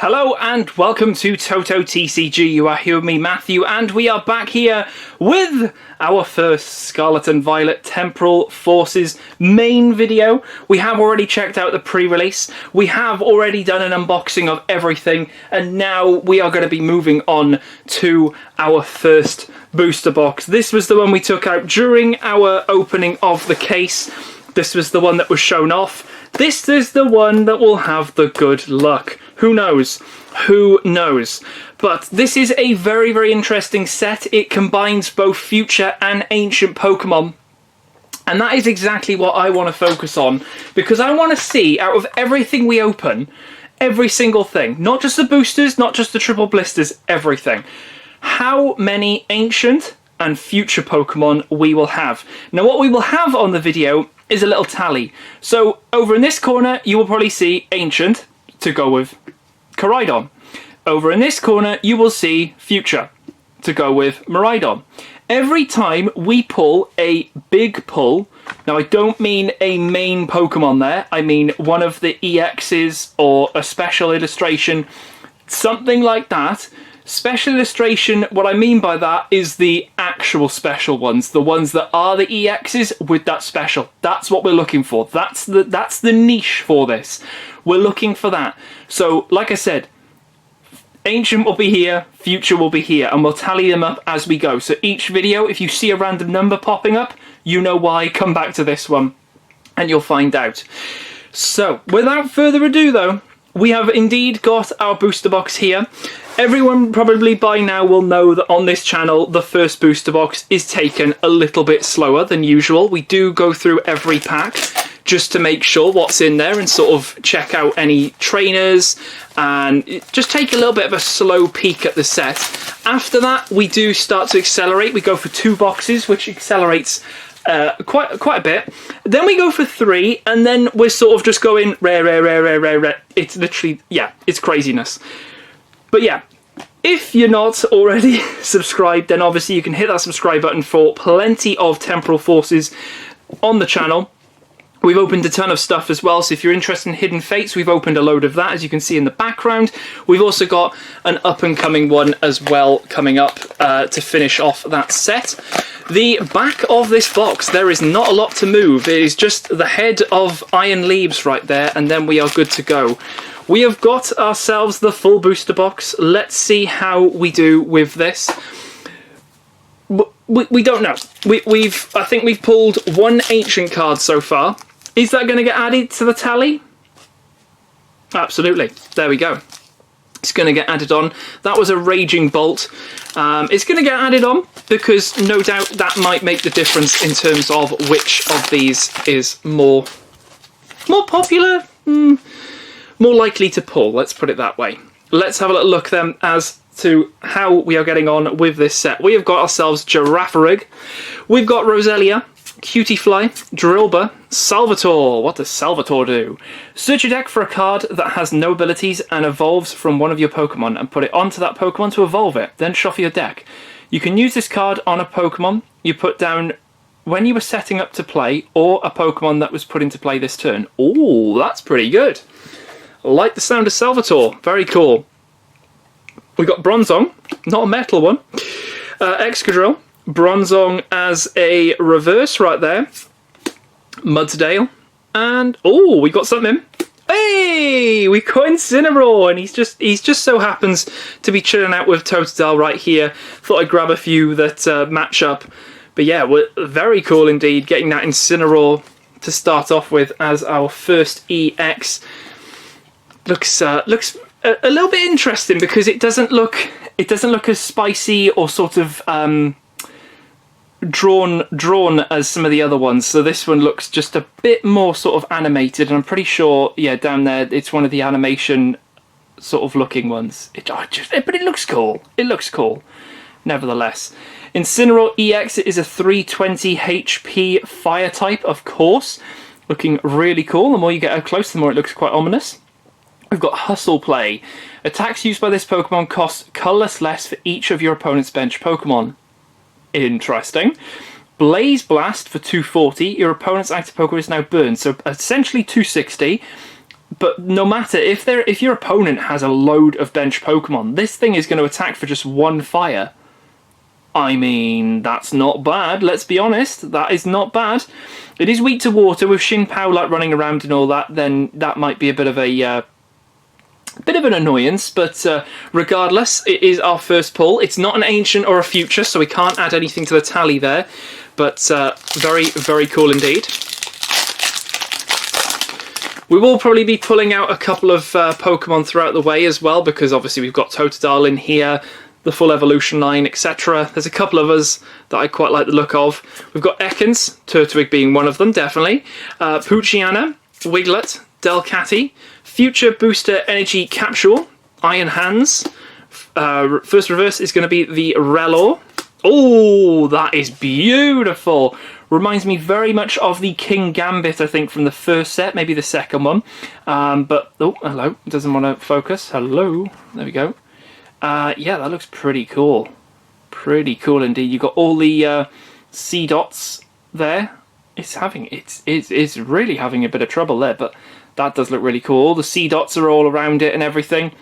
Hello and welcome to TotoTCG. You are here with me, Matthew, and we are back here with our first Scarlet and Violet Temporal Forces main video. We have already checked out the pre-release, we have already done an unboxing of everything, and now we are going to be moving on to our first booster box. This was the one we took out during our opening of the case. This was the one that was shown off. This is the one that will have the good luck. Who knows? Who knows? But this is a very, very interesting set. It combines both future and ancient Pokemon. And that is exactly what I want to focus on, because I want to see, out of everything we open, every single thing, not just the boosters, not just the triple blisters, everything, how many ancient and future Pokemon we will have. Now, what we will have on the video is a little tally. So over in this corner, you will probably see ancient to go with Koraidon. Over in this corner, you will see future to go with Miraidon. Every time we pull a big pull, now I don't mean a main Pokemon there, I mean one of the EXs or a special illustration, something like that. Special illustration, what I mean by that is the actual special ones, the ones that are the EXs with that special. That's what we're looking for. That's the niche for this. We're looking for that. So, like I said, ancient will be here, future will be here, and we'll tally them up as we go. So each video, if you see a random number popping up, you know why. Come back to this one and you'll find out. So, without further ado though, we have indeed got our booster box here. Everyone probably by now will know that on this channel, the first booster box is taken a little bit slower than usual. We do go through every pack just to make sure what's in there and sort of check out any trainers and just take a little bit of a slow peek at the set. After that, we do start to accelerate. We go for 2 boxes, which accelerates quite a bit. Then we go for 3, and then we're sort of just going rare. It's literally, yeah, it's craziness. But yeah, if you're not already subscribed, then obviously you can hit that subscribe button for plenty of Temporal Forces on the channel. We've opened a ton of stuff as well, so if you're interested in Hidden Fates, we've opened a load of that, as you can see in the background. We've also got an up-and-coming one as well coming up to finish off that set. The back of this box, there is not a lot to move. It is just the head of Iron Leaves right there, and then we are good to go. We have got ourselves the full booster box. Let's see how we do with this. We don't know. I think we've pulled 1 ancient card so far. Is that going to get added to the tally? Absolutely. There we go. It's going to get added on. That was a Raging Bolt. It's going to get added on because no doubt that might make the difference in terms of which of these is more popular, more likely to pull. Let's put it that way. Let's have a little look then as to how we are getting on with this set. We have got ourselves Girafarig. We've got Roselia, Cutiefly, Drillbur, Salvatore. What does Salvatore do? Search your deck for a card that has no abilities and evolves from one of your Pokemon and put it onto that Pokemon to evolve it. Then shuffle your deck. You can use this card on a Pokemon you put down when you were setting up to play or a Pokemon that was put into play this turn. Ooh, that's pretty good. I like the sound of Salvatore. Very cool. We've got Bronzong, not a metal one. Excadrill. Bronzong as a reverse right there. Mudsdale. And, oh, we got something. Hey, we got Incineroar, and he's just so happens to be chilling out with Totodile right here. Thought I'd grab a few that match up. But yeah, we're very cool indeed, getting that Incineroar to start off with as our first EX. Looks a little bit interesting because it doesn't look as spicy or sort of drawn as some of the other ones. So this one looks just a bit more sort of animated, and I'm pretty sure, yeah, down there it's one of the animation sort of looking ones. But it looks cool. It looks cool, nevertheless. Incineroar EX is a 320 HP fire type, of course. Looking really cool. The more you get up close, the more it looks quite ominous. We've got Hustle Play. Attacks used by this Pokemon cost colorless less for each of your opponent's bench Pokemon. Interesting. Blaze Blast for 240. Your opponent's active Pokemon is now burned. So essentially 260. But no matter, if your opponent has a load of bench Pokemon, this thing is going to attack for just one fire. I mean, that's not bad, let's be honest. That is not bad. It is weak to water. With Shin Powlat running around and all that, then that might be a bit of an annoyance, but regardless, it is our first pull. It's not an Ancient or a Future, so we can't add anything to the tally there, but very, very cool indeed. We will probably be pulling out a couple of Pokemon throughout the way as well, because obviously we've got Totodile in here, the full evolution line, etc. There's a couple of others that I quite like the look of. We've got Ekans, Turtwig being one of them, definitely. Poochyena, Wiglet, Delcatty, Future Booster Energy Capsule, Iron Hands. First reverse is going to be the Relor. Oh, that is beautiful. Reminds me very much of the King Gambit, I think, from the first set, maybe the second one. But, oh, hello, doesn't want to focus. Hello, there we go. Yeah, that looks pretty cool. Pretty cool indeed. You've got all the C dots there. It's really having a bit of trouble there, but that does look really cool. All the C dots are all around it and everything.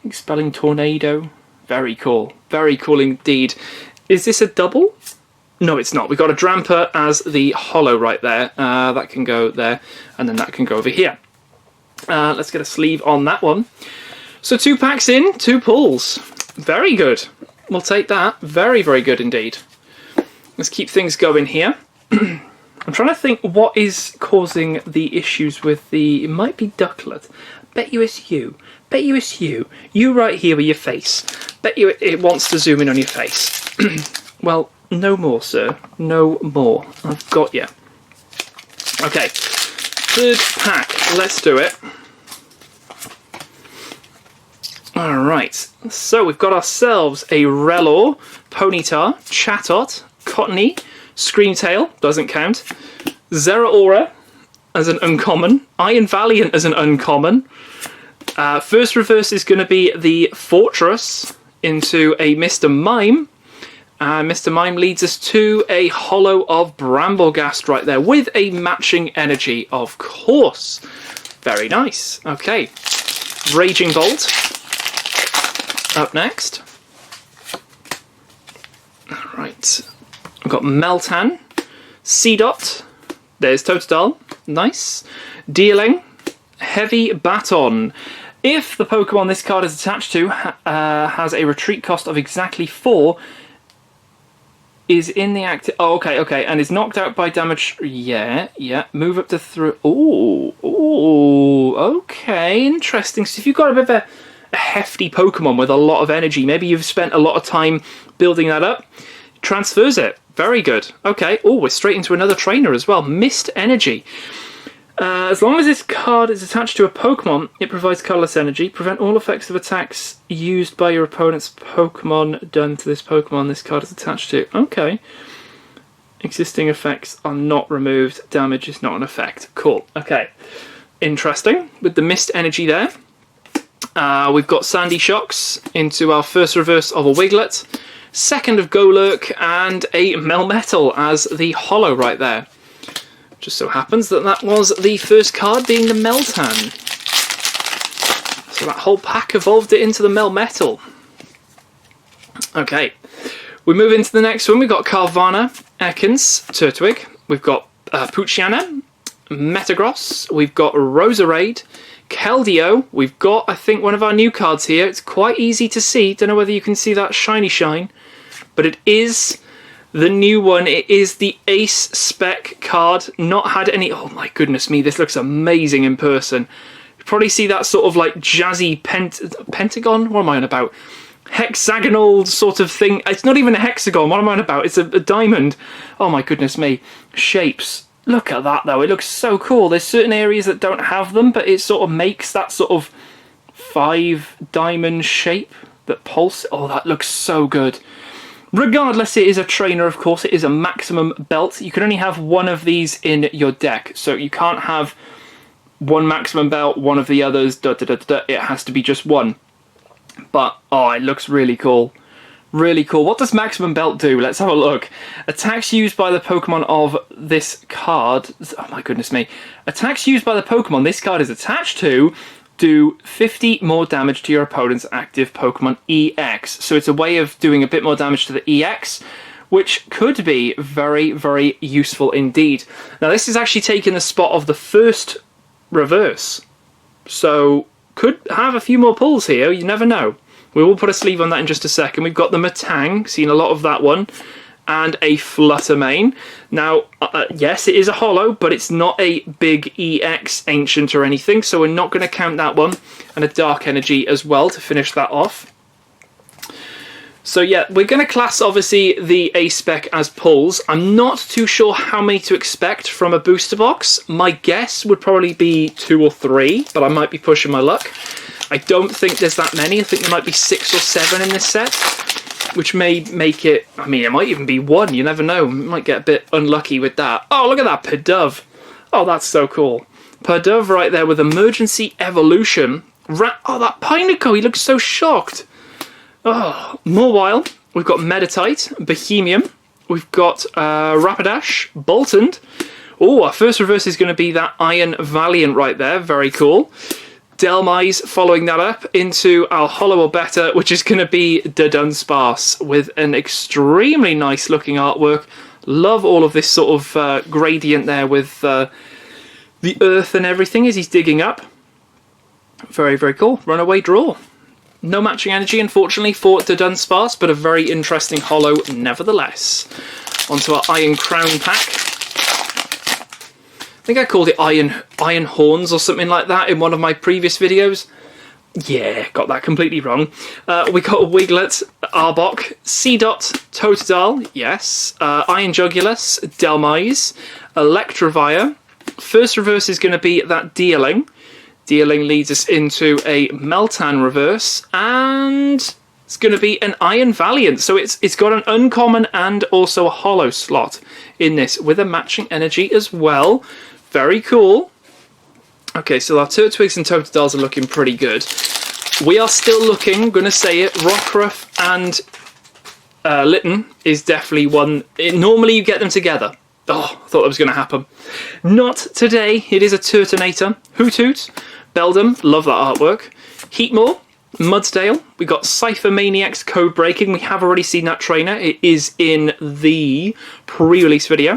Expelling Tornado. Very cool. Very cool indeed. Is this a double? No, it's not. We've got a Dramper as the holo right there. That can go there, and then that can go over here. Let's get a sleeve on that one. So 2 packs in, 2 pulls. Very good. We'll take that. Very, very good indeed. Let's keep things going here. I'm trying to think what is causing the issues with the... It might be Ducklet. Bet you it's you. Bet you it's you. You right here with your face. Bet you it wants to zoom in on your face. Well, no more, sir. No more. I've got you. Okay. 3rd pack. Let's do it. Alright. So we've got ourselves a Relor, Ponyta, Chatot, Cottony, Screamtail, doesn't count, Zeraora as an uncommon, Iron Valiant as an uncommon. First reverse is going to be the Fortress into a Mr. Mime. Mr. Mime leads us to a holo of Bramblegast right there with a matching energy, of course. Very nice. Okay. Raging Bolt. Up next. Alright. We've got Meltan. Seedot. There's Totodile. Nice. Dealing. Heavy Baton. If the Pokemon this card is attached to has a retreat cost of exactly 4, is in the active... Oh, okay, and is knocked out by damage... Yeah, move up to 3... Ooh, okay, interesting. So if you've got a bit of a hefty Pokemon with a lot of energy, maybe you've spent a lot of time building that up, transfers it. Very good. Okay, we're straight into another trainer as well. Mist Energy. As long as this card is attached to a Pokemon, it provides colourless energy. Prevent all effects of attacks used by your opponent's Pokemon done to this Pokemon this card is attached to. Okay. Existing effects are not removed. Damage is not an effect. Cool. Okay. Interesting. With the Mist Energy there. We've got Sandy Shocks into our first reverse of a Wiglet. Second of Golurk and a Melmetal as the holo right there. Just so happens that that was the first card being the Meltan. So that whole pack evolved it into the Melmetal. Okay, we move into the next one. We've got Carvanha, Ekans, Turtwig. We've got Poochyena, Metagross. We've got Roserade, Keldeo. We've got, I think, one of our new cards here. It's quite easy to see. Don't know whether you can see that shiny shine. But it is... the new one. It is the Ace SPEC card. Not had any... Oh my goodness me, this looks amazing in person. You probably see that sort of like jazzy pentagon? What am I on about? Hexagonal sort of thing. It's not even a hexagon. What am I on about? It's a diamond. Oh my goodness me. Shapes. Look at that though. It looks so cool. There's certain areas that don't have them, but it sort of makes that sort of 5 diamond shape that pulse. Oh, that looks so good. Regardless, it is a trainer, of course. It is a maximum belt. You can only have one of these in your deck. So you can't have one maximum belt, one of the others. It has to be just one. But, oh, it looks really cool. Really cool. What does Maximum Belt do? Let's have a look. Attacks used by the Pokemon of this card. Oh my goodness me. Attacks used by the Pokemon this card is attached to do 50 more damage to your opponent's active Pokemon EX. So it's a way of doing a bit more damage to the EX, which could be very, very useful indeed. Now this is actually taking the spot of the first reverse. So could have a few more pulls here, you never know. We will put a sleeve on that in just a second. We've got the Matang, seen a lot of that one, and a Fluttermane. Now, yes, it is a holo, but it's not a big EX Ancient or anything, so we're not going to count that one. And a Dark Energy as well to finish that off. So yeah, we're going to class, obviously, the ACE SPEC as pulls. I'm not too sure how many to expect from a booster box. My guess would probably be 2 or 3, but I might be pushing my luck. I don't think there's that many. I think there might be 6 or 7 in this set, which may make it... I mean, it might even be 1. You never know. Might get a bit unlucky with that. Oh, look at that Pidove. Oh, that's so cool. Pidove right there with Emergency Evolution. Oh, that Pineco. He looks so shocked. Oh, Mawile. We've got Meditite, Bohemian. We've got Rapidash, Boltund. Oh, our first reverse is going to be that Iron Valiant right there. Very cool. Delmise following that up into our holo or better, which is going to be Dunsparce with an extremely nice looking artwork. Love all of this sort of gradient there with the earth and everything as he's digging up. Very, very cool. Runaway Draw. No matching energy, unfortunately, for Dunsparce, but a very interesting holo nevertheless. Onto our Iron Crown pack. I think I called it Iron Horns or something like that in one of my previous videos. Yeah, got that completely wrong. We got a Wiglet, Arbok, Seedot, Totodile, yes, Iron Jugulus, Delmise, Electivire. First reverse is going to be that Dealing. Dealing leads us into a Meltan reverse, and it's going to be an Iron Valiant. So it's got an uncommon and also a holo slot in this with a matching energy as well. Very cool. Okay, so our Turtwigs and Totodiles are looking pretty good. We are still looking, I'm going to say it, Rockruff and Litten is definitely one. Normally you get them together. Oh, I thought that was going to happen. Not today. It is a Turtonator. Hoothoot, Beldum, love that artwork. Heatmore, Mudsdale. We got Cypher Maniacs Code Breaking. We have already seen that trainer. It is in the pre-release video.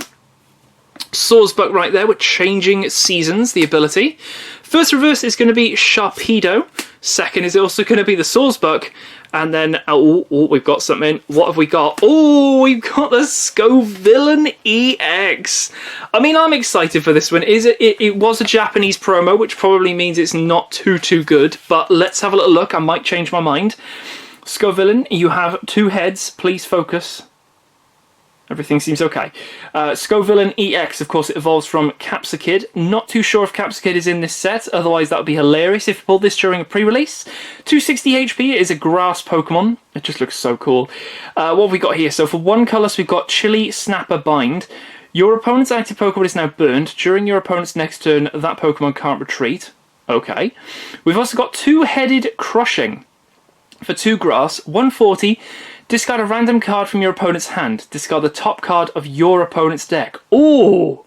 Swordsbuck right there with Changing Seasons, the ability. First reverse is going to be Sharpedo. Second is also going to be the Swordsbuck. And then, oh, we've got something. What have we got? Oh, we've got the Scovillain EX. I mean, I'm excited for this one. It was a Japanese promo, which probably means it's not too good. But let's have a little look. I might change my mind. Scovillain, you have 2 heads. Please focus. Everything seems okay. Scovillain EX, of course, it evolves from Capsakid. Not too sure if Capsakid is in this set, otherwise that would be hilarious if you pulled this during a pre-release. 260 HP, it is a grass Pokemon. It just looks so cool. What have we got here? So for 1 colour, so we've got Chili Snapper Bind. Your opponent's active Pokemon is now burned. During your opponent's next turn, that Pokemon can't retreat. Okay. We've also got 2-headed Crushing. For 2 grass, 140. Discard a random card from your opponent's hand. Discard the top card of your opponent's deck. Oh,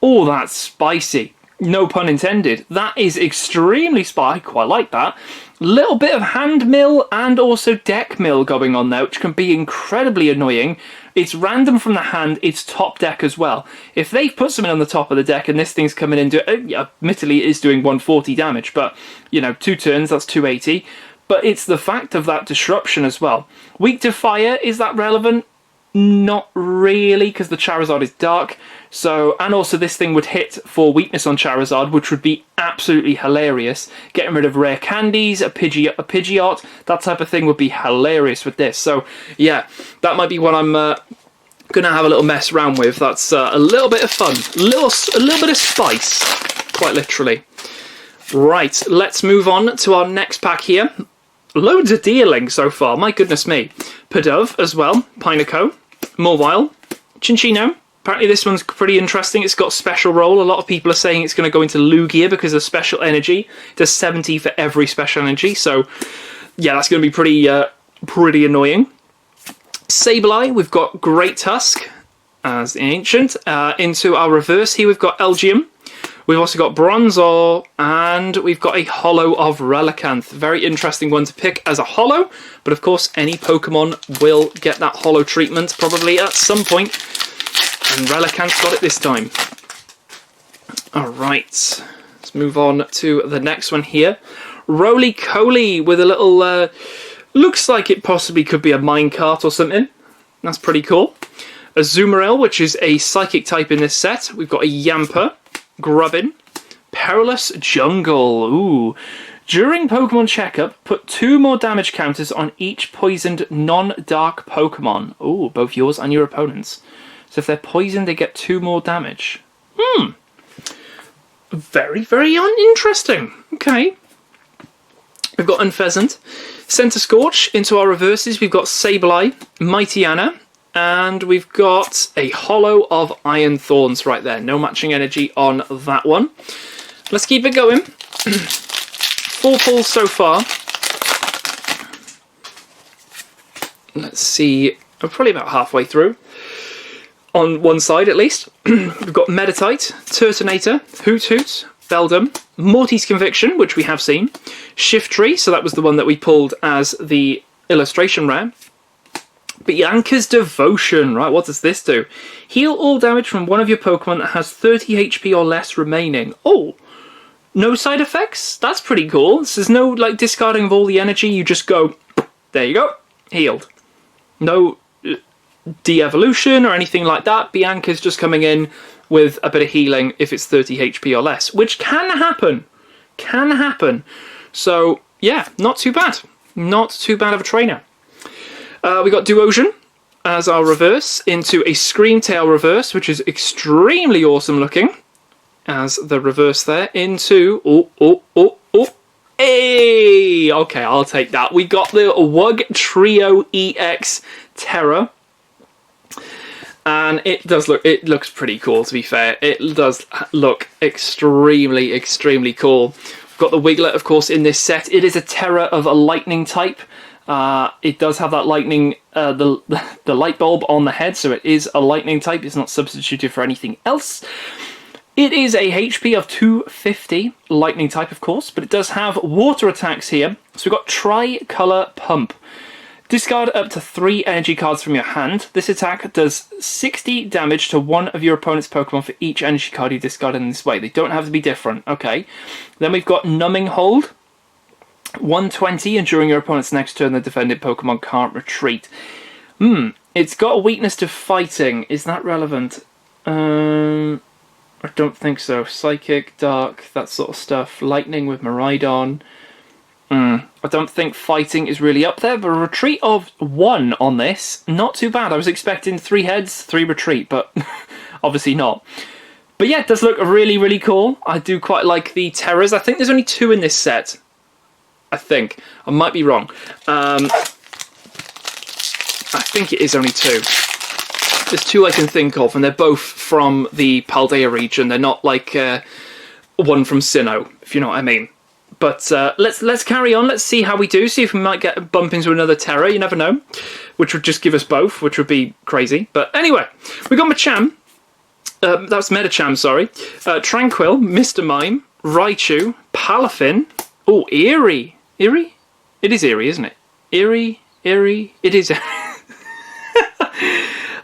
that's spicy. No pun intended. That is extremely spicy. I quite like that. Little bit of hand mill and also deck mill going on there, which can be incredibly annoying. It's random from the hand. It's top deck as well. If they put something on the top of the deck and this thing's coming in, admittedly it is doing 140 damage, but you know, 2 turns, that's 280. But it's the fact of that disruption as well. Weak to fire, is that relevant? Not really, because the Charizard is dark. So, and also this thing would hit for weakness on Charizard, which would be absolutely hilarious. Getting rid of rare candies, a Pidgeot, that type of thing would be hilarious with this. So, yeah, that might be what I'm going to have a little mess around with. That's a little bit of fun, a little bit of spice, quite literally. Right, let's move on to our next pack here. Loads of dealing so far, my goodness me. Pidove as well, Pineco, Mawile, Chinchino. Apparently this one's pretty interesting. It's got special roll. A lot of people are saying it's going to go into Lugia because of special energy. It does 70 for every special energy. So, yeah, that's going to be pretty annoying. Sableye, we've got Great Tusk as the Ancient. Into our reverse here, we've got Elgyem. We've also got Bronzor, and we've got a holo of Relicanth. Very interesting one to pick as a holo, but of course any Pokemon will get that holo treatment probably at some point, and Relicanth got it this time. Alright, let's move on to the next one here. Roly-Coly with a little, looks like it possibly could be a minecart or something. That's pretty cool. A Azumarill, which is a psychic type in this set. We've got a Yamper, Grubbin, Perilous Jungle. Ooh. During Pokemon Checkup, put 2 more damage counters on each poisoned non-dark Pokemon. Ooh, both yours and your opponent's. So if they're poisoned, they get 2 more damage. Very, very interesting. Okay. We've got Unpheasant. Center Scorch into our reverses. We've got Sableye, Mightyena, and we've got a holo of Iron Thorns right there. No matching energy on that one. Let's keep it going. 4 pulls so far. Let's see. We're probably about halfway through. On one side at least. We've got Meditite, Turtonator, Hoot, Beldum, Morty's Conviction, which we have seen, Shiftry, so that was the one that we pulled as the illustration rare. Bianca's Devotion, right, what does this do? Heal all damage from one of your Pokemon that has 30 HP or less remaining. Oh, no side effects? That's pretty cool. So there's no like discarding of all the energy, you just go, there you go, healed. No de-evolution or anything like that. Bianca's just coming in with a bit of healing if it's 30 HP or less, which can happen. Can happen. So, yeah, not too bad. Not too bad of a trainer. We got Duosion as our reverse into a Screamtail reverse, which is extremely awesome looking as the reverse there into... Hey! Okay, I'll take that. We got the Wugtrio EX Tera. And it does look, it looks pretty cool, to be fair. It does look extremely, extremely cool. We've got the Wiglet, of course, in this set. It is a Tera of a lightning type. It does have that lightning, the light bulb on the head, so it is a lightning type. It's not substituted for anything else. It is a HP of 250, lightning type, of course, but it does have water attacks here. So we've got Tri-Color Pump. Discard up to 3 energy cards from your hand. This attack does 60 damage to one of your opponent's Pokemon for each energy card you discard in this way. They don't have to be different. Okay. Then we've got Numbing Hold. 120, and during your opponent's next turn, the defended Pokemon can't retreat. It's got a weakness to fighting. Is that relevant? I don't think so. Psychic, Dark, that sort of stuff. Lightning with Miraidon. I don't think fighting is really up there, but a retreat of 1 on this, not too bad. I was expecting 3 heads, 3 retreat, but obviously not. But yeah, it does look really, really cool. I do quite like the Terras. I think there's only 2 in this set. I think. I might be wrong. I think it is only 2. There's 2 I can think of, and they're both from the Paldea region. They're not like one from Sinnoh, if you know what I mean. But let's carry on. Let's see how we do. See if we might get bump into another Tera. You never know. Which would just give us both, which would be crazy. But anyway, we got Machamp. That's Medicham, sorry. Tranquil, Mr. Mime, Raichu, Palafin. Oh, Eerie. Eerie? It is Eerie, isn't it? Eerie. It is.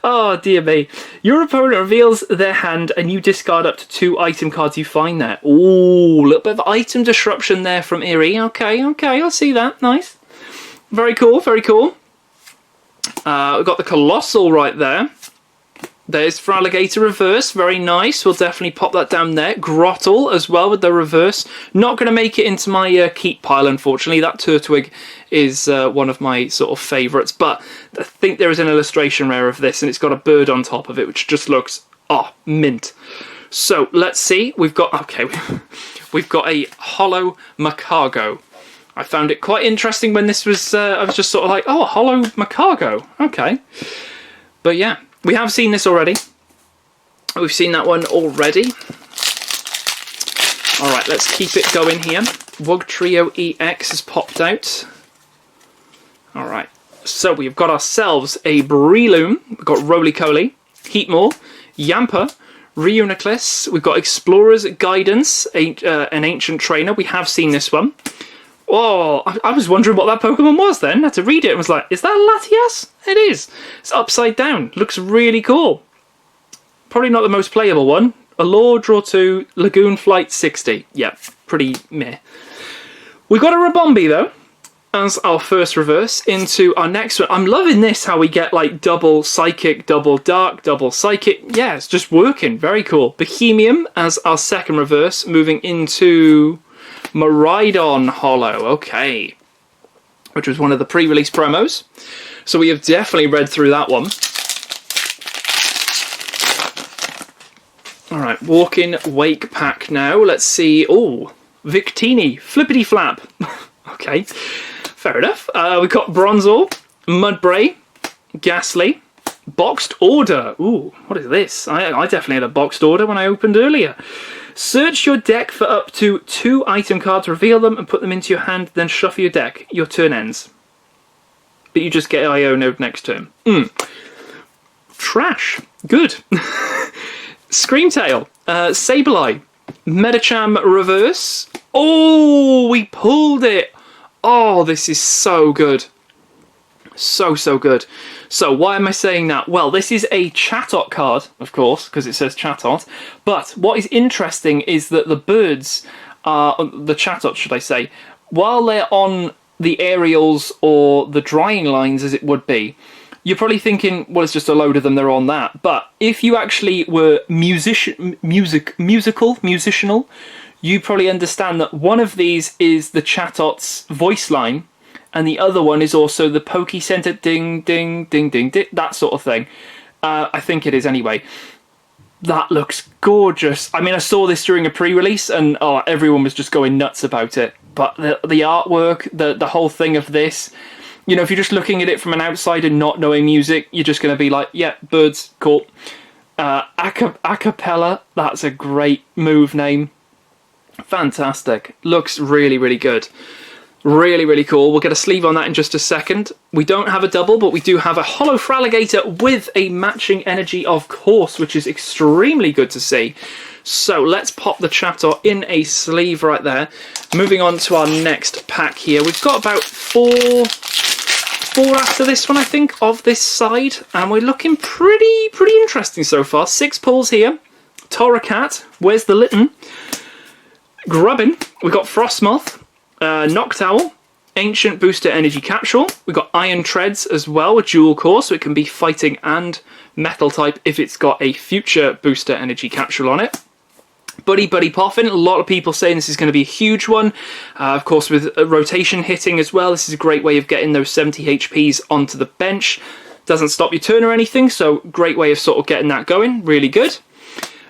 Oh, dear me. Your opponent reveals their hand and you discard up to 2 item cards you find there. Ooh, a little bit of item disruption there from Eerie. Okay, I'll see that. Nice. Very cool, very cool. We've got the Colossal right there. There's Feraligatr reverse, very nice. We'll definitely pop that down there. Grottle as well with the reverse. Not going to make it into my keep pile, unfortunately. That Turtwig is one of my sort of favourites. But I think there is an illustration rare of this, and it's got a bird on top of it, which just looks, mint. So, let's see. We've got, we've got a Holo Macargo. I found it quite interesting when this was, I was just sort of like, oh, a Holo Macargo. Okay. But yeah. We have seen this already. We've seen that one already. Alright, let's keep it going here. Wugtrio EX has popped out. Alright, So we've got ourselves a Breloom, we've got Roly-Coly, Heatmore, Yamper, Reuniclus, we've got Explorer's Guidance, an Ancient Trainer. We have seen this one. Oh, I was wondering what that Pokemon was then. I had to read it and was like, is that a Latias? It is. It's upside down. Looks really cool. Probably not the most playable one. Allure, Draw 2, Lagoon Flight 60. Yeah, pretty meh. We got a Rabombi though, as our first reverse into our next one. I'm loving this, how we get like double Psychic, double Dark, double Psychic. Yeah, it's just working. Very cool. Bohemian as our second reverse, moving into Miraidon Holo. Okay. Which was one of the pre-release promos. So we have definitely read through that one. Alright, Walk-in Wake Pack now. Let's see. Oh, Victini, Flippity Flap. Okay. Fair enough. We've got Bronzor, Mudbray, Ghastly, Boxed Order. Ooh, what is this? I definitely had a Boxed Order when I opened earlier. Search your deck for up to 2 item cards, reveal them and put them into your hand, then shuffle your deck. Your turn ends. But you just get IO node next turn. Trash. Good. Screamtail, Sableye, Medicham Reverse. Oh, we pulled it. Oh, this is so good. So good. So why am I saying that? Well, this is a Chatot card, of course, because it says Chatot. But what is interesting is that the birds, the Chatot, should I say, while they're on the aerials or the drying lines, as it would be, you're probably thinking, well, it's just a load of them, they're on that. But if you actually were musical, you probably understand that one of these is the Chatot's voice line, and the other one is also the Poke Center ding, ding, ding, ding, ding, that sort of thing. I think it is anyway. That looks gorgeous. I mean, I saw this during a pre-release, and everyone was just going nuts about it. But the artwork, the whole thing of this, you know, if you're just looking at it from an outside and not knowing music, you're just going to be like, yeah, birds, cool. Acapella, that's a great move name. Fantastic. Looks really, really good. Really, really cool. We'll get a sleeve on that in just a second. We don't have a double, but we do have a Holo Fraligator with a matching energy, of course, which is extremely good to see. So let's pop the Chatot in a sleeve right there. Moving on to our next pack here. We've got about four after this one, I think, of this side. And we're looking pretty interesting so far. 6 pulls here. Torracat. Where's the Litten? Grubbin. We've got Frostmoth. Noctowl, Ancient Booster Energy Capsule. We've got Iron Treads as well, a dual core, so it can be fighting and metal type if it's got a future Booster Energy Capsule on it. Buddy Poffin, a lot of people saying this is going to be a huge one. Of course, with rotation hitting as well, this is a great way of getting those 70 HPs onto the bench. Doesn't stop your turn or anything, so great way of sort of getting that going. Really good.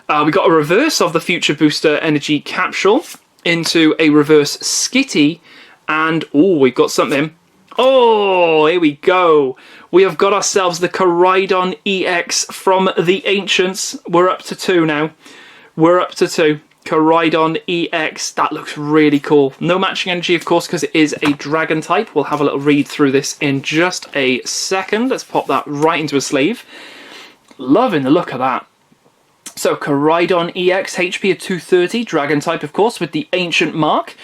We got a reverse of the future Booster Energy Capsule into a reverse Skitty, and we've got something. Oh, here we go. We have got ourselves the Koraidon EX from the Ancients. We're up to 2 now. We're up to 2. Koraidon EX. That looks really cool. No matching energy, of course, because it is a dragon type. We'll have a little read through this in just a second. Let's pop that right into a sleeve. Loving the look of that. So, Koraidon EX, HP of 230, dragon type, of course, with the Ancient mark.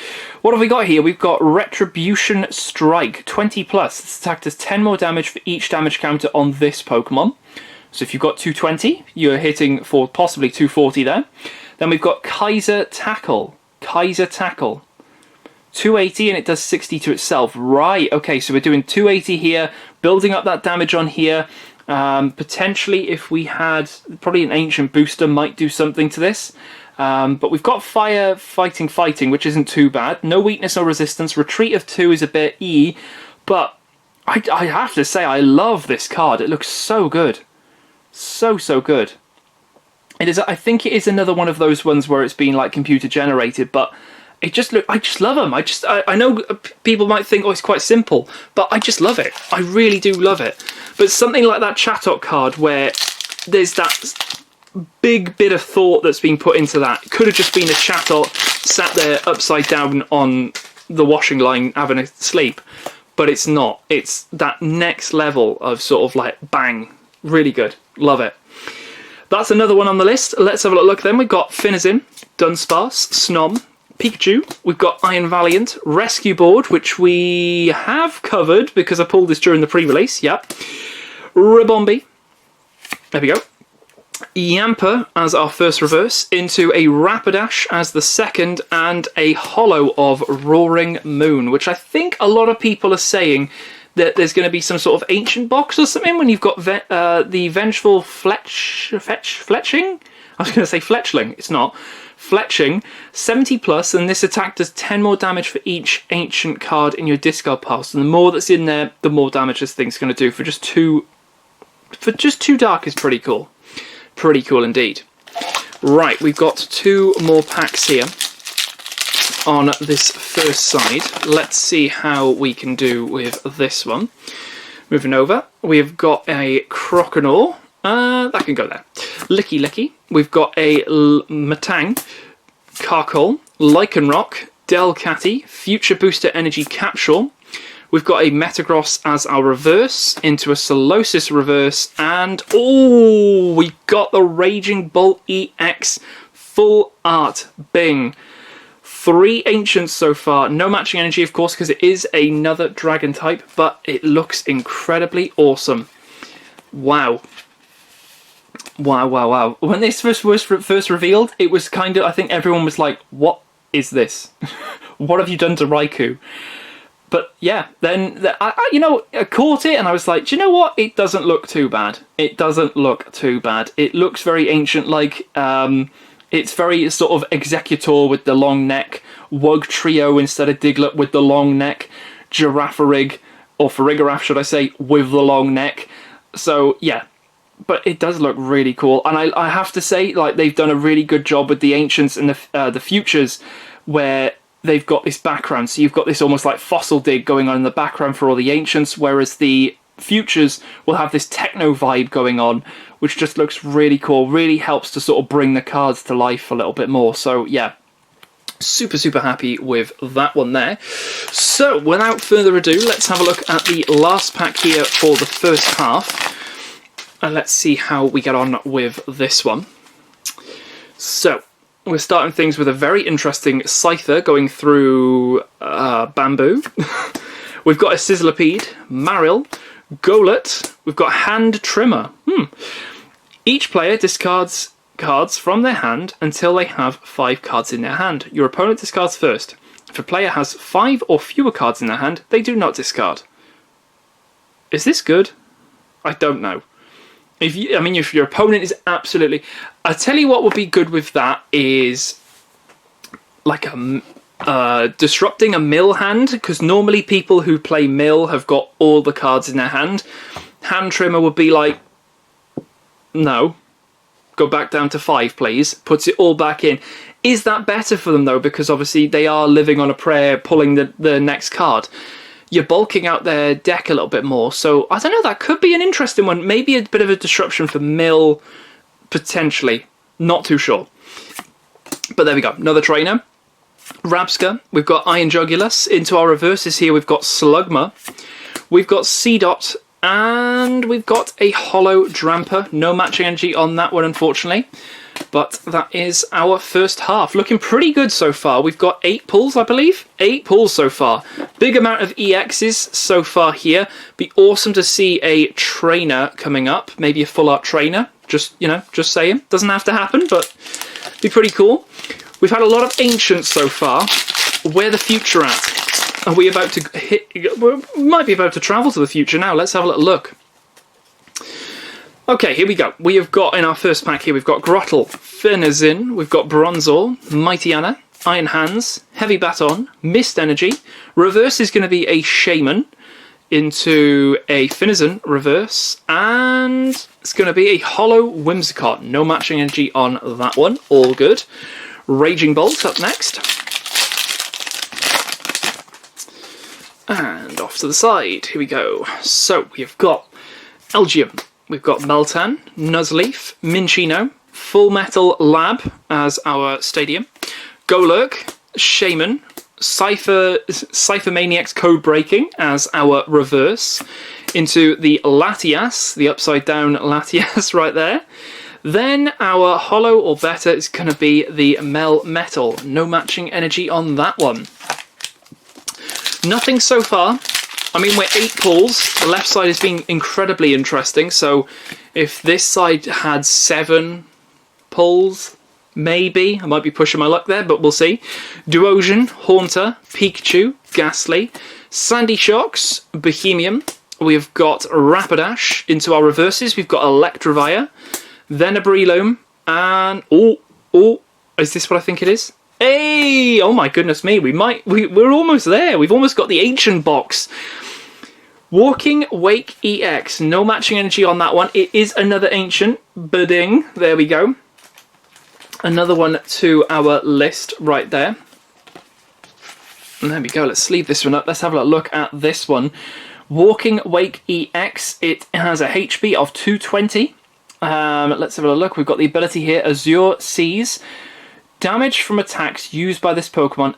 What have we got here? We've got Retribution Strike, 20+. This attack does 10 more damage for each damage counter on this Pokemon. So if you've got 220, you're hitting for possibly 240 there. Then we've got Kaiser Tackle. 280, and it does 60 to itself. Right, okay, so we're doing 280 here, building up that damage on here. Potentially, if we had probably an Ancient booster, might do something to this. But we've got Fire, Fighting, which isn't too bad. No weakness or resistance. Retreat of 2 is a bit but I have to say I love this card. It looks so good, so good. It is. I think it is another one of those ones where it's been like computer generated, but it just look. I just love them. I know people might think, oh, it's quite simple, but I just love it. I really do love it. But something like that Chatot card, where there's that big bit of thought that's been put into that. It could have just been a Chatot sat there upside down on the washing line having a sleep. but it's not. It's that next level of sort of like bang. Really good. Love it. That's another one on the list. Let's have a look then. We've got Finazin, Dunsparce, Snom, Pikachu. We've got Iron Valiant, Rescue Board, which we have covered because I pulled this during the pre-release. Yep. Ribombee. There we go. Yamper as our first reverse, into a Rapidash as the second, and a holo of Roaring Moon, which I think a lot of people are saying that there's going to be some sort of ancient box or something when you've got the Vengeful Fletching? I was going to say Fletchling, it's not. Fletching, 70 plus, and this attack does 10 more damage for each ancient card in your discard pile. So the more that's in there, the more damage this thing's going to do. For just two dark is pretty cool. Pretty cool indeed. Right, we've got 2 more packs here on this first side. Let's see how we can do with this one. Moving over, we've got a Croconaw. That can go there. Licky Licky. We've got a Matang, Carkol, Lycanroc, Delcatty, Future Booster Energy Capsule. We've got a Metagross as our reverse, into a Solosis reverse, and oh, we got the Raging Bolt EX full art. Bing. 3 Ancients so far. No matching energy, of course, because it is another Dragon type, but it looks incredibly awesome. Wow. Wow, wow, wow. When this was first revealed, it was kind of, I think everyone was like, what is this? What have you done to Raikou? But yeah, then I caught it and I was like, do you know what? It doesn't look too bad. It doesn't look too bad. It looks very ancient-like. It's very sort of Executor with the long neck, Wugtrio instead of Diglett with the long neck, Girafarig, or Farigiraf should I say, with the long neck. So yeah, but it does look really cool. And I have to say, like, they've done a really good job with the Ancients and the Futures, where they've got this background. So you've got this almost like fossil dig going on in the background for all the Ancients, whereas the Futures will have this techno vibe going on, which just looks really cool. Really helps to sort of bring the cards to life a little bit more. So yeah, super, super happy with that one there. So without further ado, let's have a look at the last pack here for the first half. And let's see how we get on with this one. So we're starting things with a very interesting Scyther going through Bamboo. We've got a Sizzlipede, Marill, Golett. We've got Hand Trimmer. Each player discards cards from their hand until they have 5 cards in their hand. Your opponent discards first. If a player has 5 or fewer cards in their hand, they do not discard. Is this good? I don't know. If your opponent is absolutely... I tell you what would be good with that is like disrupting a mill hand, because normally people who play mill have got all the cards in their hand. Hand Trimmer would be like, no, go back down to 5 please, puts it all back in. Is that better for them though, because obviously they are living on a prayer pulling the next card? You're bulking out their deck a little bit more, so I don't know, that could be an interesting one. Maybe a bit of a disruption for mill, potentially, not too sure. But there we go, another trainer. Rabska, we've got Iron Jugulus. Into our reverses here we've got Slugma, we've got Seedot, and we've got a Holo Dramper. No matching energy on that one, unfortunately. But that is our first half. Looking pretty good so far. We've got 8 pulls, I believe. 8 pulls so far. Big amount of EXs so far here. Be awesome to see a trainer coming up. Maybe a full art trainer. Just saying. Doesn't have to happen, but be pretty cool. We've had a lot of Ancients so far. Where the future at? Are we about to hit... We might be about to travel to the future now. Let's have a little look. Okay, here we go. We have got, in our first pack here, we've got Grottle, Finazin, we've got Bronzor, Mightyena, Iron Hands, Heavy Baton, Mist Energy. Reverse is going to be a Shaman into a Finazin reverse, and it's going to be a Holo Whimsicott. No matching energy on that one. All good. Raging Bolt up next. And off to the side. Here we go. So, we've got Elgium. We've got Meltan, Nuzleaf, Minchino, Full Metal Lab as our stadium, Golurk, Shaman, Cypher Maniac's Code Breaking as our reverse, into the Latias, the upside down Latias right there. Then our holo or better is going to be the Metal. No matching energy on that one. Nothing so far. I mean, we're 8 pulls. The left side is being incredibly interesting. So if this side had 7 pulls, maybe I might be pushing my luck there, but we'll see. Duosian, Haunter, Pikachu, Ghastly, Sandy Shocks, Bohemian. We've got Rapidash into our reverses. We've got Electivire, then a Breloom, and oh, is this what I think it is? Hey! Oh my goodness me! We're almost there. We've almost got the Ancient box. Walking Wake EX. No matching energy on that one. It is another Ancient. Bidding. There we go. Another one to our list right there. And there we go. Let's sleeve this one up. Let's have a look at this one. Walking Wake EX. It has a HP of 220. Let's have a look. We've got the ability here. Azure Seas. Damage from attacks used by this Pokemon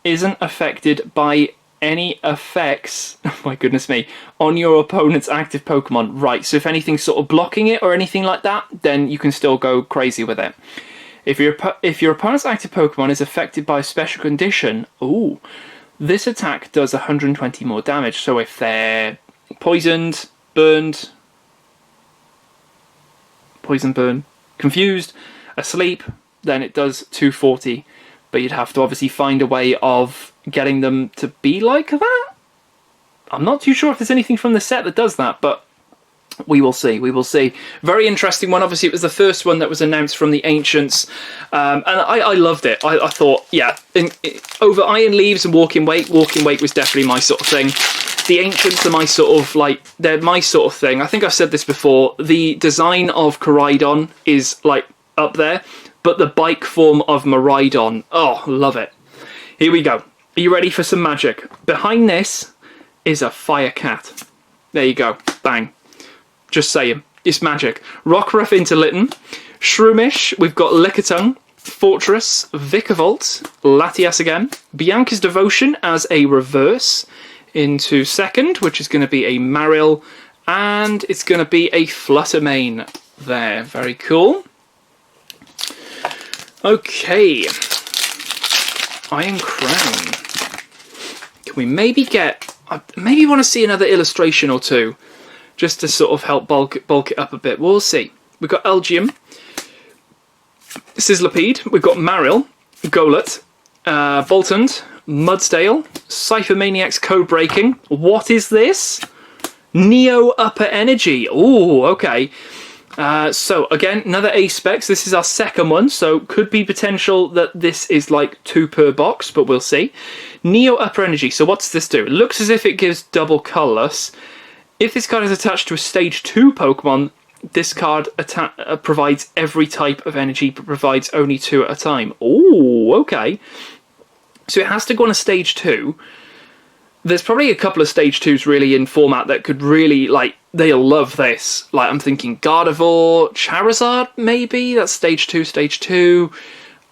isn't affected by any effects, oh my goodness me, on your opponent's active Pokemon. Right, so if anything's sort of blocking it or anything like that, then you can still go crazy with it. If your opponent's active Pokemon is affected by a special condition, this attack does 120 more damage. So if they're poisoned, burned, confused, asleep, then it does 240. But you'd have to obviously find a way of getting them to be like that. I'm not too sure if there's anything from the set that does that, but we will see. We will see. Very interesting one. Obviously, it was the first one that was announced from the Ancients, and I loved it. I thought, yeah, over Iron Leaves and Walking Wake was definitely my sort of thing. The Ancients are my sort of, like, they're my sort of thing. I think I've said this before. The design of Koraidon is, like, up there, but the bike form of Miraidon, oh, love it. Here we go. Are you ready for some magic? Behind this is a Fire Cat. There you go. Bang. Just saying. It's magic. Rockruff into Litten. Shroomish. We've got Lickitung. Fortress. Vikavolt. Latias again. Bianca's Devotion as a reverse into second, which is going to be a Marill. And it's going to be a Fluttermane there. Very cool. Okay. Iron Crown. Can we maybe get... maybe want to see another illustration or two, just to sort of help bulk it up a bit. We'll see. We've got Elgium, Sizzlipede, we've got Marill, Golett, Boltund, Mudsdale, Cypher Maniac's Code Breaking. What is this? Neo Upper Energy. Oh, okay. So again, another ACE SPECs. This is our second one, so could be potential that this is like 2 per box, but we'll see. Neo Upper Energy. So what's this do? It looks as if it gives double colourless. If this card is attached to a Stage 2 Pokemon, this card provides every type of energy, but provides only 2 at a time. Oh, okay. So it has to go on a Stage 2. There's probably a couple of Stage 2s really in format that could really, like, they'll love this. Like, I'm thinking Gardevoir, Charizard, maybe? That's Stage 2, Stage 2.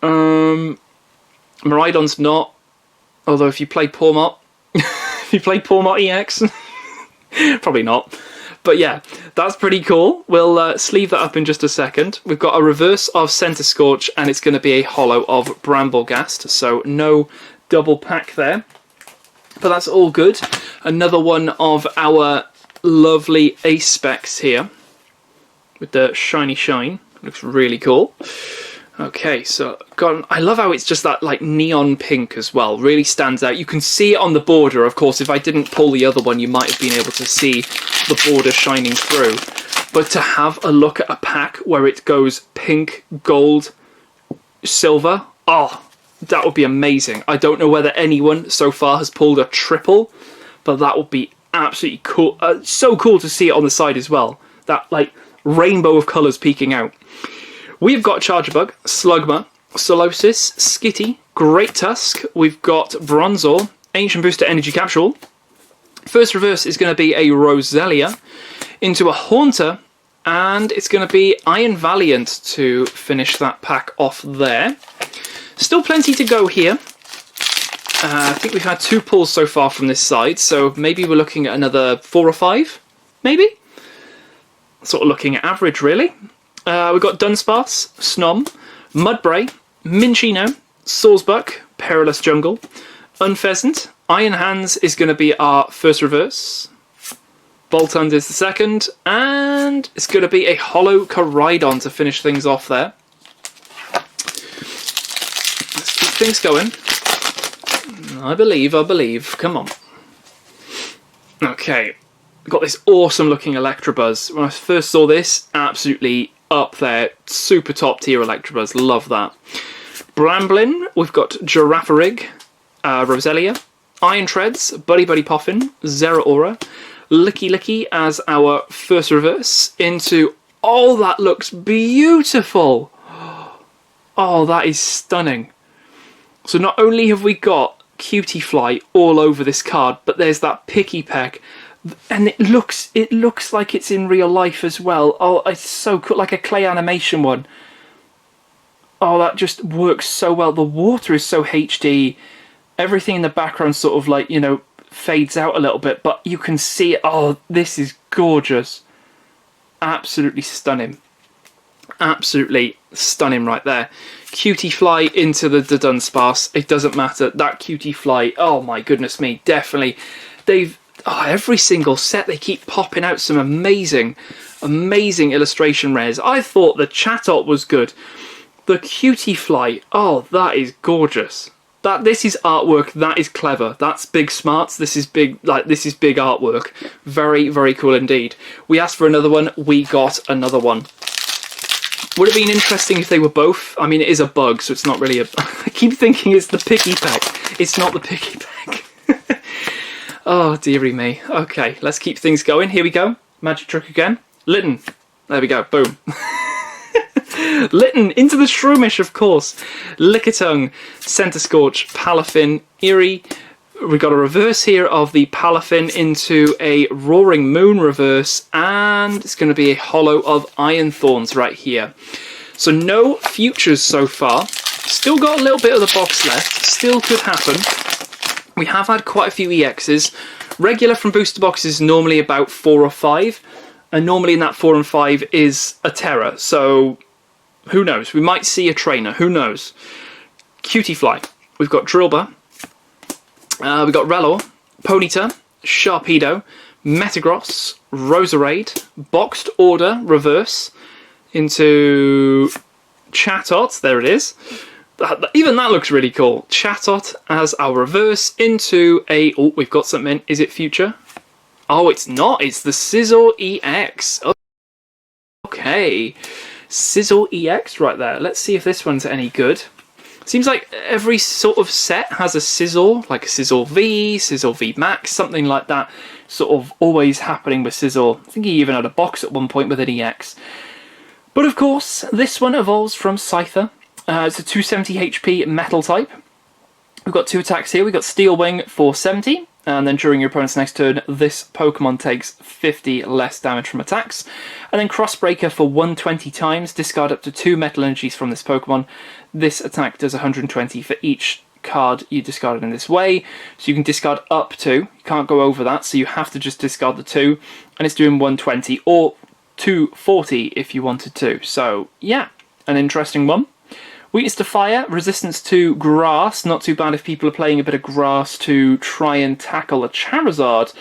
Miraidon's not. Although if you play Pawmot, if you play Pawmot EX, probably not. But yeah, that's pretty cool. We'll sleeve that up in just a second. We've got a reverse of Center Scorch, and it's going to be a holo of Bramblegast. So no double pack there. But that's all good. Another one of our lovely ACE SPECs here with the shiny shine. Looks really cool. Okay, so I love how it's just that like neon pink as well. Really stands out. You can see it on the border. Of course, if I didn't pull the other one, you might have been able to see the border shining through. But to have a look at a pack where it goes pink, gold, silver, oh, that would be amazing. I don't know whether anyone so far has pulled a triple, but that would be absolutely cool. So cool to see it on the side as well. That like rainbow of colours peeking out. We've got Charjabug, Slugma, Solosis, Skitty, Great Tusk. We've got Bronzor, Ancient Booster Energy Capsule. First reverse is going to be a Roselia into a Haunter, and it's going to be Iron Valiant to finish that pack off there. Still plenty to go here. I think we've had 2 pulls so far from this side, so maybe we're looking at another 4 or 5, maybe? Sort of looking at average, really. We've got Dunsparce, Snom, Mudbray, Minchino, Sawsbuck, Perilous Jungle, Unpheasant, Iron Hands is going to be our first reverse, Boltund is the second, and it's going to be a Holo Koraidon to finish things off there. Let's keep things going. I believe. Come on. Okay, we've got this awesome looking Electabuzz. When I first saw this, absolutely up there. Super top tier Electabuzz. Love that. Bramblin, we've got Girafarig, Roselia, Iron Treads, Buddy Buddy Poffin, Zeraora, Licky Licky as our first reverse into... Oh, that looks beautiful! Oh, that is stunning. So not only have we got Cutie Fly all over this card, but there's that Picky Peck, and it looks like it's in real life as well. Oh, it's so cool, like a clay animation one. Oh, that just works so well. The water is so HD. Everything in the background sort of like, you know, fades out a little bit, but you can see it. Oh, this is gorgeous. Absolutely stunning. Absolutely stunning right there. Cutie Fly into the Dunsparce. It doesn't matter. That Cutie Fly, oh my goodness me, definitely. Every single set, they keep popping out some amazing illustration rares. I thought the Chatot was good. The Cutie Fly, oh, that is gorgeous. This is artwork. That is clever. That's big smarts. This is big artwork. Very, very cool indeed. We asked for another one. We got another one. Would have been interesting if they were both. I mean, it is a bug, so it's not really a... I keep thinking it's the Picky Peck. It's not the Picky Peck. Oh, dearie me. Okay, let's keep things going. Here we go. Magic trick again. Litten. There we go. Boom. Litten into the Shroomish, of course. Lickitung, Centre Scorch, Palafin, Eerie. We've got a reverse here of the Palafin into a Roaring Moon reverse, and it's going to be a holo of Iron Thorns right here. So no futures so far. Still got a little bit of the box left. Still could happen. We have had quite a few EXs. Regular from booster boxes normally about 4 or 5, and normally in that 4 and 5 is a Tera. So who knows? We might see a trainer. Who knows? Cutie Fly. We've got Drillbur. We've got Relor, Ponyta, Sharpedo, Metagross, Roserade, Boxed Order Reverse into Chatot. There it is. Even that looks really cool. Chatot as our reverse into a... Oh, we've got something. Is it future? Oh, it's not. It's the Scizor EX. Okay. Scizor EX right there. Let's see if this one's any good. Seems like every sort of set has a Scizor, like a Scizor V, Scizor V Max, something like that. Sort of always happening with Scizor. I think he even had a box at one point with an EX. But of course, this one evolves from Scyther. It's a 270 HP metal type. We've got 2 attacks here. We've got Steel Wing for 70. And then during your opponent's next turn, this Pokemon takes 50 less damage from attacks. And then Crossbreaker for 120 times. Discard up to 2 metal energies from this Pokemon. This attack does 120 for each card you discarded in this way. So you can discard up to. You can't go over that, so you have to just discard the 2. And it's doing 120 or 240 if you wanted to. So, yeah, an interesting one. Weakness to fire, resistance to grass. Not too bad if people are playing a bit of grass to try and tackle a Charizard.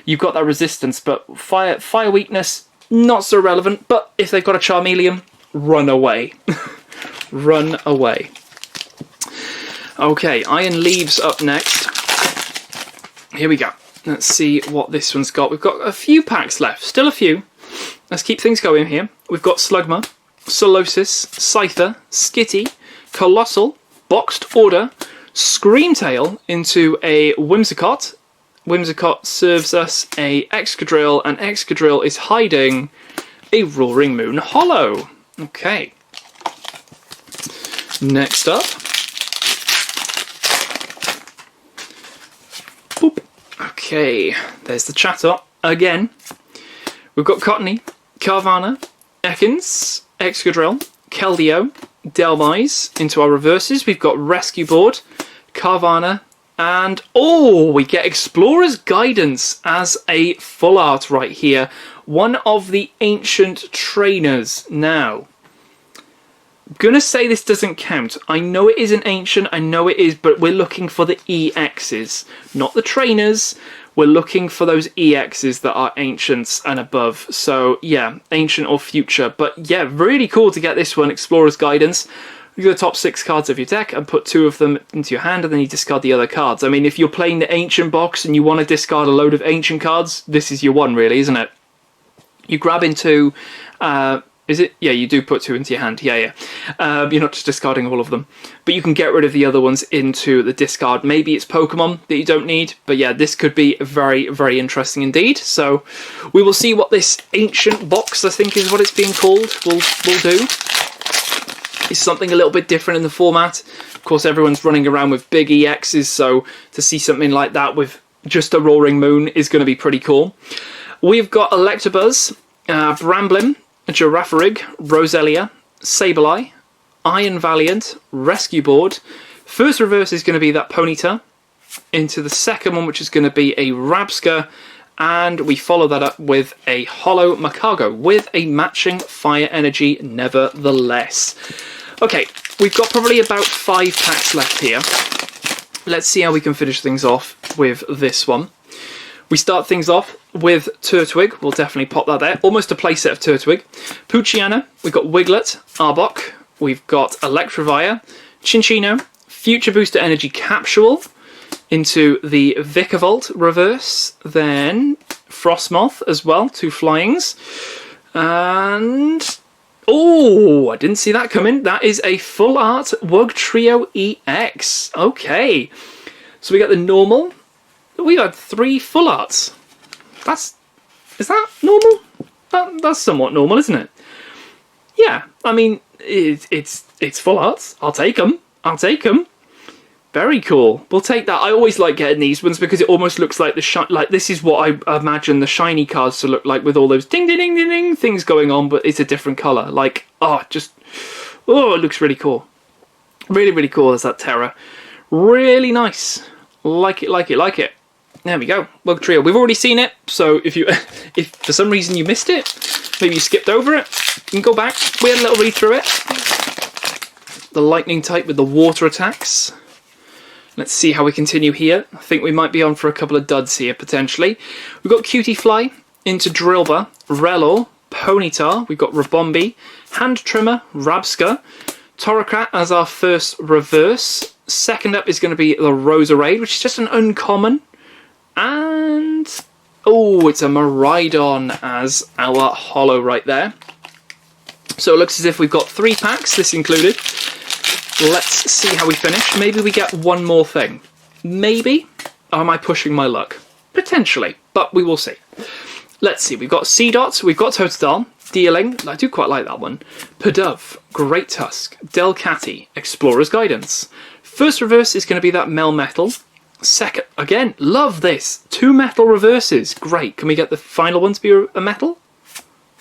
You've got that resistance, but fire weakness, not so relevant. But if they've got a Charmeleon, run away. Run away. Okay, Iron Leaves up next. Here we go. Let's see what this one's got. We've got a few packs left. Still a few. Let's keep things going here. We've got Slugma, Solosis, Scyther, Skitty, Colossal, Boxed Order, Screamtail into a Whimsicott. Whimsicott serves us a Excadrill, and Excadrill is hiding a Roaring Moon Holo. Okay. Next up. Boop. Okay, there's the Chatot again. We've got Cottony, Carvanha, Ekans, Excadrill, Keldeo, Delmise into our reverses. We've got Rescue Board, Carvanha, And, oh, we get Explorer's Guidance as a full art right here. One of the Ancient Trainers. Now, I'm going to say this doesn't count. I know it is an Ancient, I know it is, but we're looking for the EXs, not the Trainers. We're looking for those EXs that are Ancients and above. So, yeah, Ancient or Future. But, yeah, really cool to get this one, Explorer's Guidance. You do the top 6 cards of your deck and put 2 of them into your hand, and then you discard the other cards. I mean, if you're playing the Ancient box and you want to discard a load of Ancient cards, this is your one, really, isn't it? You grab into... is it? Yeah, you do put 2 into your hand. Yeah. You're not just discarding all of them. But you can get rid of the other ones into the discard. Maybe it's Pokemon that you don't need. But yeah, this could be very, very interesting indeed. So we will see what this Ancient box, I think is what it's being called, will do. It's something a little bit different in the format. Of course, everyone's running around with big EXs, so to see something like that with just a Roaring Moon is going to be pretty cool. We've got Electabuzz, Bramblin, Girafarig, Roselia, Sableye, Iron Valiant, Rescue Board. First reverse is going to be that Ponyta. Into the second one, which is going to be a Rabsca. And we follow that up with a Holo Macago with a matching Fire Energy nevertheless. Okay, we've got probably about 5 packs left here. Let's see how we can finish things off with this one. We start things off with Turtwig. We'll definitely pop that there. Almost a playset of Turtwig. Poochyena. We've got Wiglet, Arbok. We've got Electivire, Chinchino, Future Booster Energy Capsule into the Vikavolt reverse. Then Frostmoth as well, 2 flyings. And... oh, I didn't see that coming. That is a full art Wugtrio EX. Okay. So we got the normal. We got 3 full arts. Is that normal? That's somewhat normal, isn't it? Yeah, I mean, it's full arts. I'll take them. Very cool. We'll take that. I always like getting these ones because it almost looks like this is what I imagine the shiny cards to look like, with all those ding ding ding ding ding things going on, but it's a different colour. Like, it looks really cool. Really, really cool. There's that Tera. Really nice. Like it. There we go. Wugtrio. We've already seen it, so if for some reason you missed it, maybe you skipped over it, you can go back. We had a little read through it. The lightning type with the water attacks. Let's see how we continue here. I think we might be on for a couple of duds here, potentially. We've got Cutiefly into Drillbur, Rellor, Ponyta. We've got Rabombi, Hand Trimmer, Rabsca, Torracat as our first reverse. Second up is going to be the Roserade, which is just an uncommon. And, it's a Miraidon as our holo right there. So it looks as if we've got 3 packs, this included. Let's see how we finish. Maybe we get one more thing. Maybe? Or am I pushing my luck? Potentially, but we will see. Let's see, we've got Seedot, we've got Totodile, Dealing, I do quite like that one, Pidove, Great Tusk, Delcatty, Explorer's Guidance. First reverse is going to be that Melmetal. Second, again, love this. 2 metal reverses. Great. Can we get the final one to be a metal?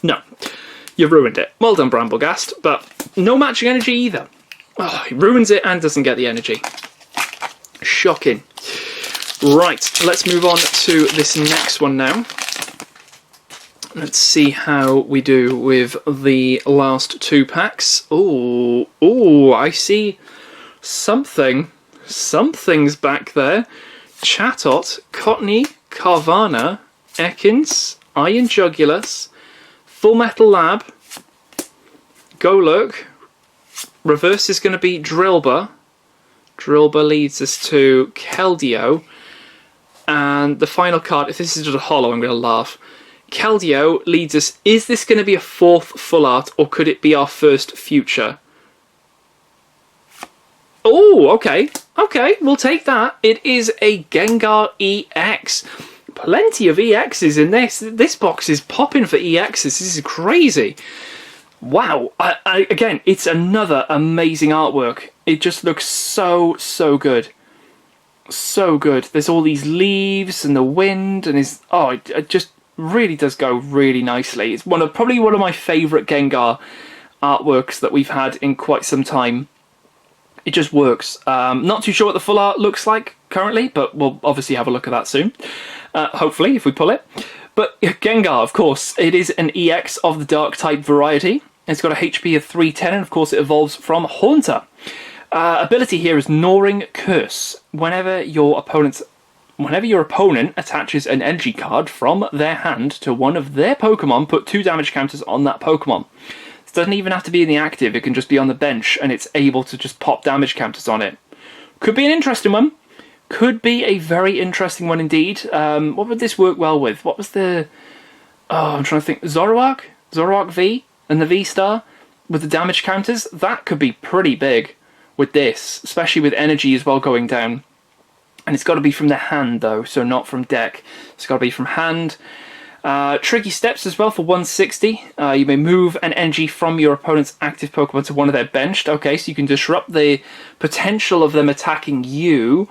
No. You ruined it. Well done, Bramblegast, but no matching energy either. Oh, he ruins it and doesn't get the energy. Shocking. Right, let's move on to this next one now. Let's see how we do with the last 2 packs. Oh, I see something. Something's back there. Chatot, Cottony, Carvana, Ekans, Iron Jugulus, Full Metal Lab, Golurk. Reverse is going to be Drillbur. Drillbur leads us to Keldeo. And the final card, if this is just a holo, I'm going to laugh. Keldeo leads us. Is this going to be a 4th full art, or could it be our first future? Oh, okay. Okay, we'll take that. It is a Gengar EX. Plenty of EXs in this. This box is popping for EXs. This is crazy. Wow. Again, it's another amazing artwork. It just looks so good. So good. There's all these leaves and the wind, and it just really does go really nicely. It's probably one of my favourite Gengar artworks that we've had in quite some time. It just works. Not too sure what the full art looks like currently, but we'll obviously have a look at that soon. Hopefully, if we pull it. But Gengar, of course, it is an EX of the Dark-type variety. It's got a HP of 310, and of course it evolves from Haunter. Ability here is Gnawing Curse. Whenever your opponent attaches an energy card from their hand to one of their Pokemon, put 2 damage counters on that Pokemon. This doesn't even have to be in the active, it can just be on the bench, and it's able to just pop damage counters on it. Could be an interesting one. Could be a very interesting one indeed. What would this work well with? What was the... Oh, I'm trying to think. Zoroark? Zoroark V? And the V-Star? With the damage counters? That could be pretty big with this, especially with energy as well going down. And it's got to be from the hand, though, so not from deck. It's got to be from hand. Tricky Steps as well for 160. You may move an energy from your opponent's active Pokemon to one of their benched. Okay, so you can disrupt the potential of them attacking you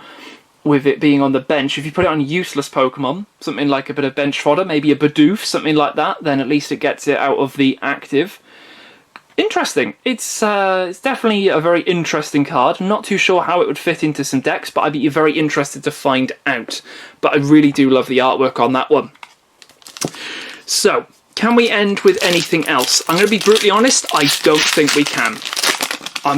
with it being on the bench. If you put it on useless Pokemon, something like a bit of bench fodder, maybe a Bidoof, something like that, then at least it gets it out of the active. Interesting. It's definitely a very interesting card. I'm not too sure how it would fit into some decks, but I'd be very interested to find out. But I really do love the artwork on that one. So, can we end with anything else? I'm going to be brutally honest, I don't think we can. I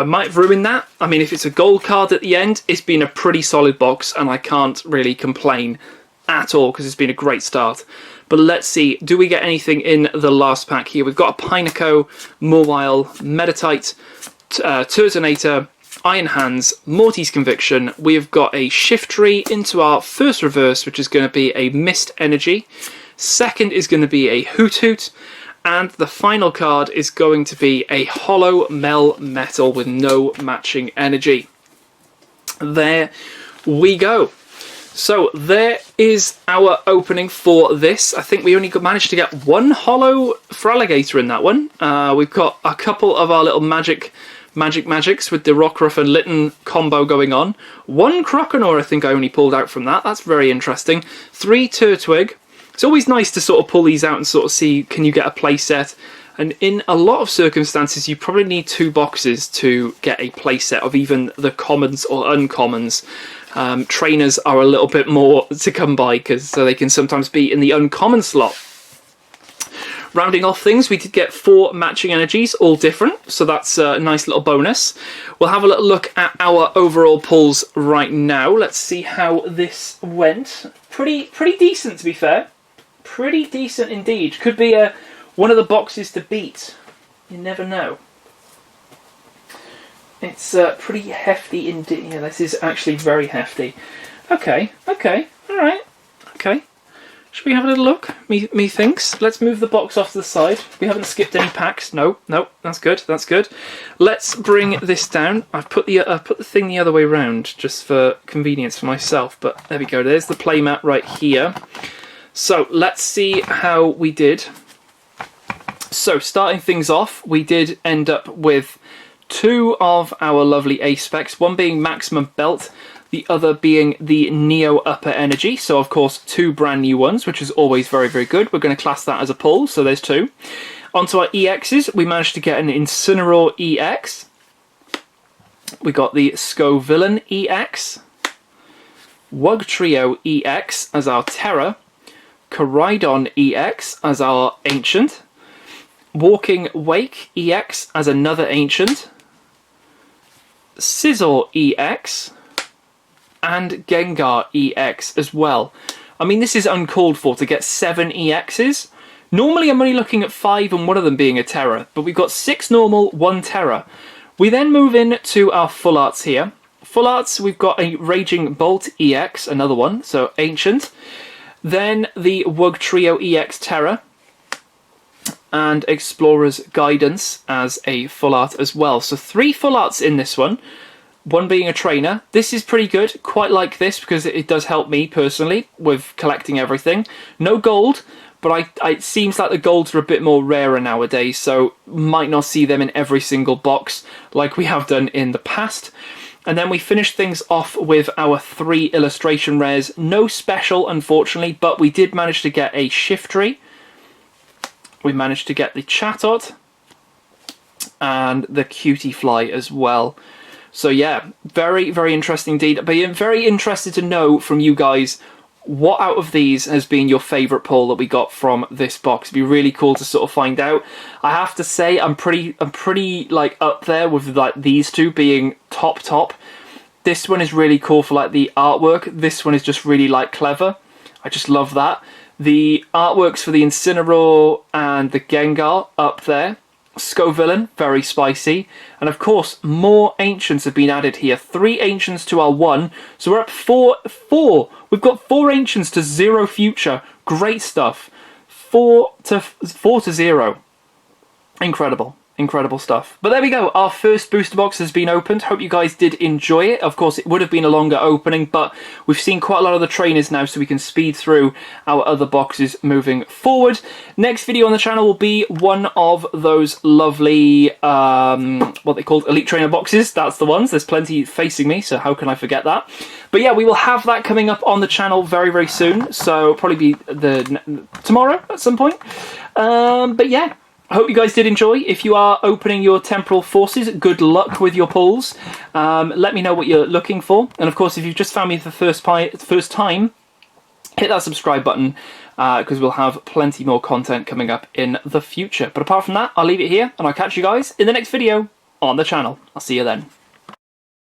might ruin that. I mean, if it's a gold card at the end, it's been a pretty solid box, and I can't really complain at all, because it's been a great start. But let's see, do we get anything in the last pack here? We've got a Pineco, Mawile, Meditite, Turtonator, Iron Hands, Morty's Conviction. We've got a Shiftry into our first reverse, which is going to be a Mist Energy. Second is going to be a Hoot Hoot. And the final card is going to be a Hollow Metal with no matching energy. There we go. So there is our opening for this. I think we only managed to get one Hollow Feraligatr in that one. We've got a couple of our little magics with the Rockruff and Litten combo going on. One Croconaw I think I only pulled out from that. That's very interesting. 3 Turtwig. It's always nice to sort of pull these out and sort of see, can you get a play set? And in a lot of circumstances, you probably need 2 boxes to get a play set of even the commons or uncommons. Trainers are a little bit more to come by, because so they can sometimes be in the uncommon slot. Rounding off things, we did get 4 matching energies, all different, so that's a nice little bonus. We'll have a little look at our overall pulls right now. Let's see how this went. Pretty decent, to be fair. Pretty decent indeed. Could be one of the boxes to beat. You never know. It's pretty hefty indeed. Yeah, this is actually very hefty. Okay, alright. Okay. Should we have a little look? Me thinks. Let's move the box off to the side. We haven't skipped any packs. No, that's good, that's good. Let's bring this down. I've put the thing the other way round, just for convenience for myself, but there we go. There's the playmat right here. So, let's see how we did. So, starting things off, we did end up with 2 of our lovely ACE SPECs, one being Maximum Belt, the other being the Neo Upper Energy. So, of course, 2 brand new ones, which is always very, very good. We're going to class that as a pull, so there's 2. Onto our EXs, we managed to get an Incineroar EX. We got the Scovillain EX. Wugtrio EX as our Tera. Koraidon EX as our Ancient. Walking Wake EX as another Ancient. Scizor EX. And Gengar EX as well. I mean, this is uncalled for to get 7 EXs. Normally I'm only looking at 5 and one of them being a Tera, but we've got 6 normal, 1 Tera. We then move in to our full arts here. Full arts, we've got a Raging Bolt EX, another one, so Ancient. Then the Wugtrio EX Tera. And Explorer's Guidance as a full art as well. So 3 full arts in this one. One being a trainer. This is pretty good. Quite like this because it does help me personally with collecting everything. No gold, but it seems like the golds are a bit more rarer nowadays, so might not see them in every single box like we have done in the past. And then we finish things off with our 3 illustration rares. No special, unfortunately, but we did manage to get a Shiftry. We managed to get the Chatot and the Cutie Fly as well. So yeah, very, very interesting indeed. But I'm very interested to know from you guys what out of these has been your favourite pull that we got from this box. It'd be really cool to sort of find out. I have to say I'm pretty like up there with like these two being top. This one is really cool for like the artwork. This one is just really like clever. I just love that. The artworks for the Incineroar and the Gengar up there. Scovillain, very spicy. And of course, more Ancients have been added here. 3 Ancients to our 1. So we're up 4. We've got 4 Ancients to 0 Future. Great stuff. 4 to 0. Incredible. Incredible stuff. But there we go. Our first booster box has been opened. Hope you guys did enjoy it. Of course, it would have been a longer opening, but we've seen quite a lot of the trainers now, so we can speed through our other boxes moving forward. Next video on the channel will be one of those lovely, what they called Elite Trainer boxes. That's the ones. There's plenty facing me, so how can I forget that? But yeah, we will have that coming up on the channel very, very soon. So probably be tomorrow at some point. But yeah. I hope you guys did enjoy. If you are opening your Temporal Forces, good luck with your pulls. Let me know what you're looking for. And of course, if you've just found me for the first time, hit that subscribe button because we'll have plenty more content coming up in the future. But apart from that, I'll leave it here and I'll catch you guys in the next video on the channel. I'll see you then.